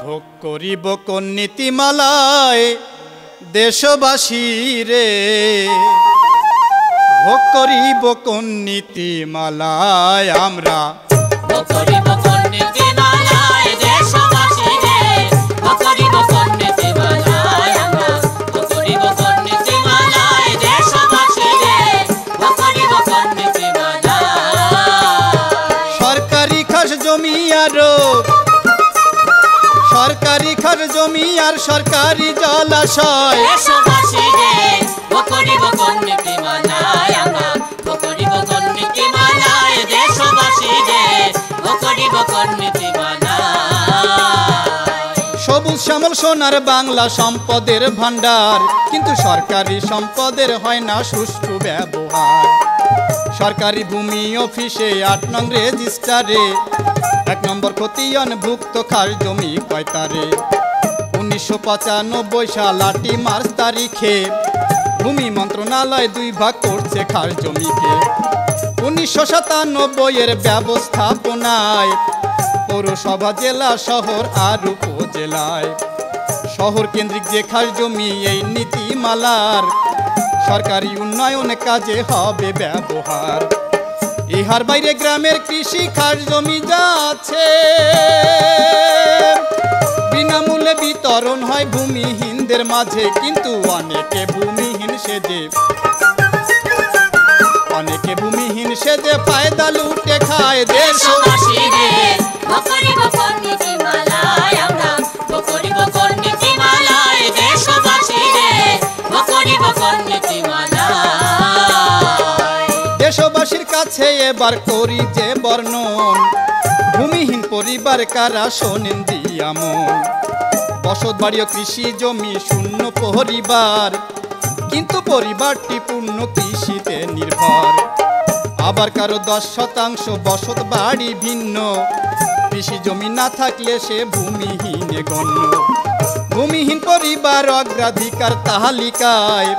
ভোগ করিব কোন নীতিমালায় দেশবাসী রে, ভোগ করিব কোন নীতিমালায় আমরা ভোগ করিব কোন নীতিমালায় দেশবাসী রে, ভোগ করিব কোন নীতিমালায় আমরা, ভোগ করিব কোন নীতিমালায় দেশবাসী রে, ভোগ করিব কোন নীতিমালায়। সরকারি খাস জমি আর সরকারি খাস জমি আর সরকারি জলাশয় দেশবাসী রে, ভোগ করিব কোন নীতিমালায় আমরা, ভোগ করিব কোন নীতিমালায় দেশবাসী রে, ভোগ করিব কোন নীতিমালায়। সবুজ শ্যামল সোনার বাংলা সম্পদের ভান্ডার, কিন্তু সরকারি সম্পদের হয় না সুষ্ঠু ব্যবহার। সরকারি ভূমি অফিসে ৮ নং রেজিস্টারে ১ নম্বর খতিয়ানভুক্ত খাস জমি কয়তারে। ১৯৯৫ সাল ৮ মার্চ তারিখে ভূমি মন্ত্রণালয় ২ ভাগ করছে খাস জমিকে। ১৯৯৭ এর ব্যবস্থাপনায় পৌরসভা, জেলা, শহর আর উপজেলায় শহর কেন্দ্রিক যে খাস জমি এই নীতিমালার সরকারি উন্নয়ন কাজে হবে ব্যবহার। ইহার বাইরে গ্রামের কৃষি খাস জমি যা আছে বিনামূল্যে বিতরণ হয় ভূমিহীনদের মাঝে, কিন্তু অনেকে ভূমিহীন সেজে ফায়দা লুটে খায় দেশবাসী রে, ভোগ করিব কোন নীতিমালায় আমরা, ভোগ করিব কোন নীতিমালায় দেশবাসী রে, ভোগ করিব কোন নীতিমালায়। দেশবাসীর কাছে এবার করি যে বর্ণন, ভূমিহীন পরিবার কারা শোনেন দিয়া মন। বসত বাড়ি ও কৃষি জমি শূন্য পরিবার, কিন্তু পরিবারটি পূর্ণ কৃষিতে নির্ভর। আবার কারো ১০% বসত বাড়ি ভিন্ন, কৃষি জমি না থাকলে সে ভূমিহীনে গণ্য। ভূমিহীন পরিবার অগ্রাধিকার তালিকায়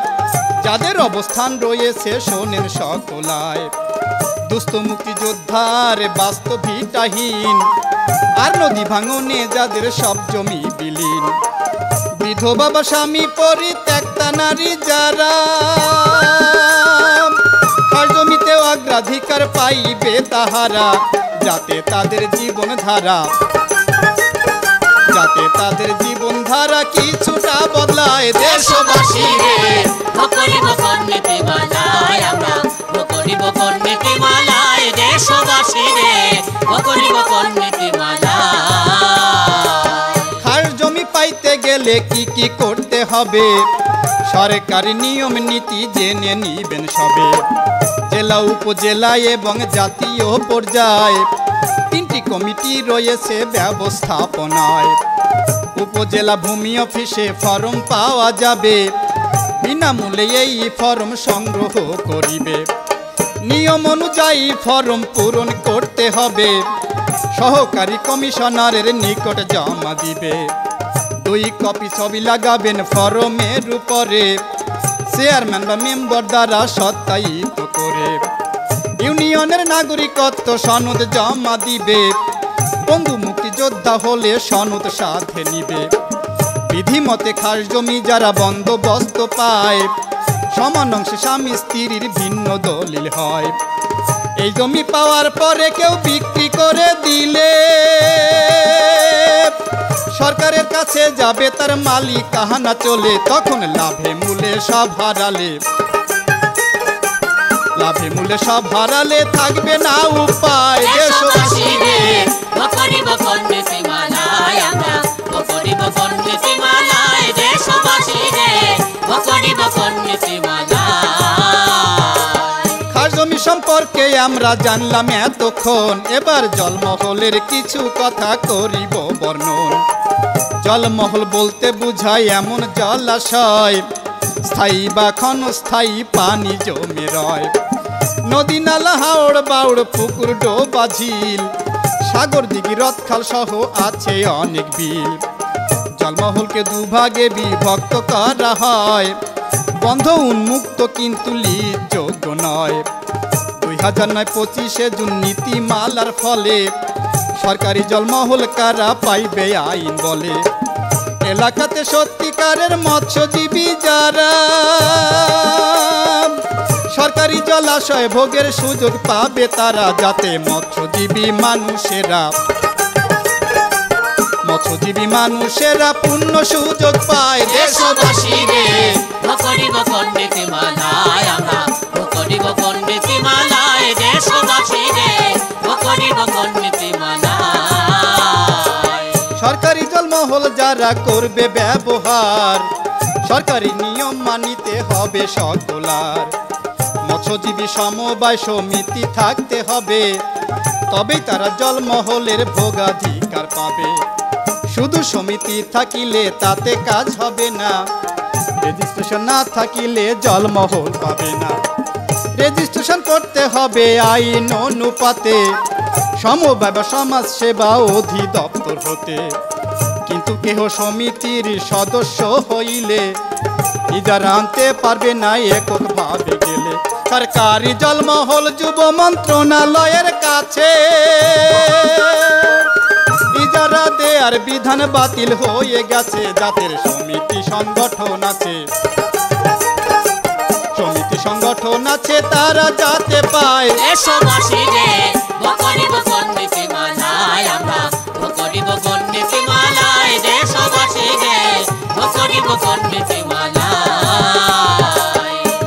যাদের অবস্থান রয়েছে শোনেন সকলায়। দুস্থ মুক্তিযোদ্ধার বাস্তব ভিটাহীন, আর নদী ভাঙনে যাদের সব জমি বিলীন। বিধবা বা স্বামী পরিত্যক্তা নারী যারা খাস জমিতে অগ্রাধিকার পাইবে তাহারা, যাতে তাদের জীবনধারা কিছুটা বদলায় দেশবাসী রে, ভোগ করিব কোন নীতিমালায় আমরা, ভোগ করিব কোন নীতিমালায় দেশবাসী রে, ভোগ করিব কোন নীতিমালায়। খাস জমি পাইতে গেলে কি কি করতে হবে সরকারি নিয়ম নীতি জেনে নিবেন সবে। জেলা, উপজেলা এবং জাতীয় পর্যায়ে 3টি কমিটি রয়েছে ব্যবস্থাপনায়। উপজেলা ভূমি অফিসে ফরম পাওয়া যাবে, বিনামূল্যে এই ফরম সংগ্রহ করিবে। নিয়ম অনুযায়ী ফরম পূরণ করতে হবে, সহকারী কমিশনারের নিকট জমা দিবে। 2 কপি ছবি লাগাবেন ফরমের উপরে, চেয়ারম্যান বা মেম্বার দ্বারা সত্যায়িত করে। ইউনিয়নের নাগরিকত্ব সনদ জমা দিবে, বন্ধু মুক্তিযোদ্ধা হলে সনদ সাথে নিবে। বিধিমতে খাস জমি যারা বন্দোবস্ত পায়, সমান অংশে স্বামী স্ত্রীর ভিন্ন দলিল হয়। এই জমি পাওয়ার পরে কেউ বিক্রি করে দিলে সরকারের কাছে যাবে তার মালিকানা চলে, তখন লাভে মূলে সব হারালে থাকবে না উপায়। দেশবাসী রে, ভোগ করিব কোন নীতিমালায় আমরা, ভোগ করিব কোন নীতিমালায় দেশবাসী রে, ভোগ করিব কোন নীতিমালায়। খাস জমি সম্পর্কে আমরা জানলাম এতক্ষণ, এবার জলমহলের কিছু কথা করিব বর্ণন। জলমহল বলতে বুঝায় এমন জলাশয়, স্থায়ী বা ক্ষণস্থায়ী পানি জমে রয়। নদী নালা হাওড় বাউড় পুকুর ডোবা ঝিল, সাগর দিঘি রথখাল সহ আছে অনেক বিল। জলমহলকে দুভাগে বিভক্ত করা হয়, বন্ধ উন্মুক্ত কিন্তু লিজ যোগ্য নয়। 2009-25 জুন নীতিমালার ফলে সরকারি জলমহল কারা পাইবে আইন বলে। এলাকাতে সত্যিকারের মৎস্যজীবী যারা সরকারি জলাশয় ভোগের সুযোগ পাবে তারা, যাতে মৎস্যজীবী মানুষেরা পূর্ণ সুযোগ পায়। দেশবাসী রে করিব কোন নীতিমালায় আমরা করিব কোন নীতিমালায়, দেশবাসী রে করিব কোন নীতিমালায়। সরকারি জলমহল যারা করবে ব্যবহার, সরকারি নিয়ম মানিতে হবে সকলার। মৎস্যজীবী সমবায় সমিতি থাকতে হবে, তবেই তারা জলমহলের ভোগাধিকার পাবে। শুধু সমিতি থাকিলে তাতে কাজ হবে না, রেজিস্ট্রেশন না থাকিলে জলমহল পাবে না। রেজিস্ট্রেশন করতে হবে আইন অনুপাতে, সমবায় বা সমাজ সেবা অধিদপ্তর হতে। কিন্তু কেহ সমিতির সদস্য হইলে ইজারা আনতে পারবে না এককভাবে গেলে। সরকারি জলমহল যুব মন্ত্রণালয়ের কাছে ইজারা দেয়ার বিধান বাতিল হয়ে গেছে। যাদের সমিতি সংগঠন আছে তারা যাতে পায়। দেশবাসী রে করিব কোন নীতিমালায় আমরা করিব কোন নীতিমালায়, দেশবাসী রে করিব কোন নীতিমালায়।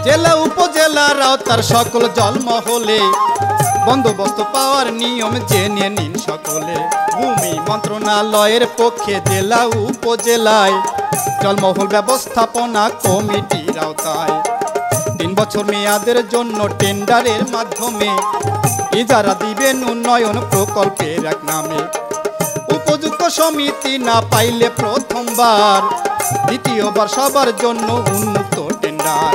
জেলা উপজেলার আওতার সকল জলমহলে বন্দোবস্ত পাওয়ার নিয়ম জেনে নিন সকলে। ভূমি মন্ত্রণালয়ের পক্ষে জেলা উপজেলায় জলমহল ব্যবস্থাপনা কমিটির আওতায় 3 বছর মেয়াদের জন্য টেন্ডারের মাধ্যমে ইজারা দিবেন উন্নয়ন প্রকল্পের এক নামে। উপযুক্ত সমিতি না পাইলে প্রথমবার, দ্বিতীয়বার সবার জন্য উন্মুক্ত টেন্ডার।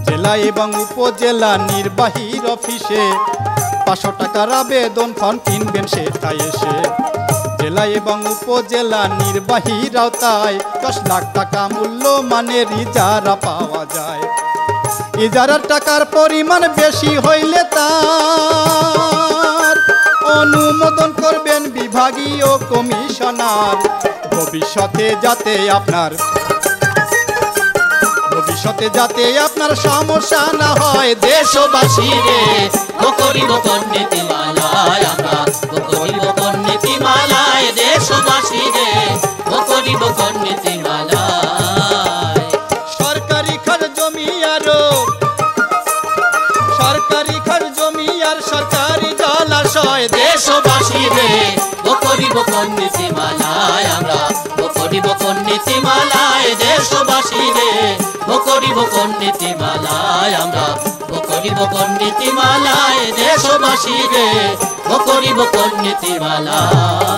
জেলা এবং উপজেলা নির্বাহীর অফিসে 500 টাকার আবেদন ফর্ম কিনবেন সেটাই এসে। জেলা এবং উপজেলা নির্বাহীর আওতায় 10 লাখ টাকা মূল্যমানের ইজারা পাওয়া যায়। ইজারার টাকার পরিমাণ বেশি হইলে তার অনুমোদন করবেন বিভাগীয় কমিশনার। ভবিষ্যতে যাতে আপনার সমস্যা না হয়। দেশবাসী রে করিব কোন নীতিমালায় আমরা করিব কোন নীতিমালায়, দেশবাসী রে করিব কোন নীতিমালায়। সরকারি খাস জমি আর সরকারি জলাশয়, দেশবাসী রে করিব কোন নীতিমালায় আমরা করিব কোন নীতিমালায়, দেশবাসী রে করিব কোন নীতিমালায় আমরা করিব কোন নীতিমালায়, দেশবাসী রে করিব কোন নীতিমালায়।